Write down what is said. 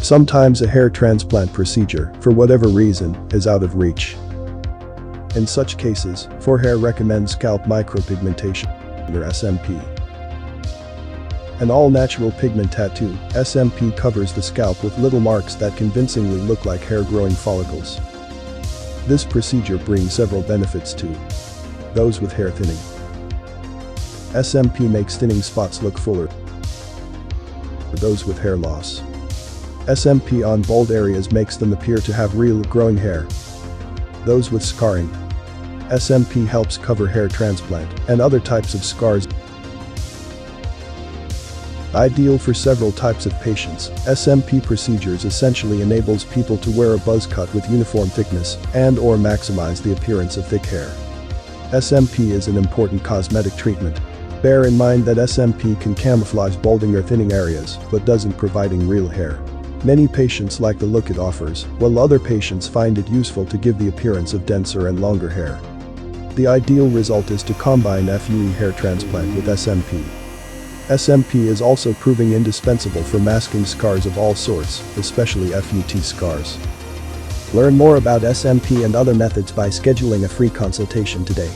Sometimes a hair transplant procedure, for whatever reason, is out of reach. In such cases, ForHair recommends scalp micropigmentation, or SMP. An all-natural pigment tattoo, SMP covers the scalp with little marks that convincingly look like hair-growing follicles. This procedure brings several benefits to those with hair thinning. SMP makes thinning spots look fuller for those with hair loss. SMP on bald areas makes them appear to have real growing hair. Those with scarring. SMP helps cover hair transplant and other types of scars. Ideal for several types of patients, SMP procedures essentially enables people to wear a buzz cut with uniform thickness and/or maximize the appearance of thick hair. SMP is an important cosmetic treatment. Bear in mind that SMP can camouflage balding or thinning areas, but doesn't providing real hair. Many patients like the look it offers, while other patients find it useful to give the appearance of denser and longer hair. The ideal result is to combine FUE hair transplant with SMP. SMP is also proving indispensable for masking scars of all sorts, especially FUT scars. Learn more about SMP and other methods by scheduling a free consultation today.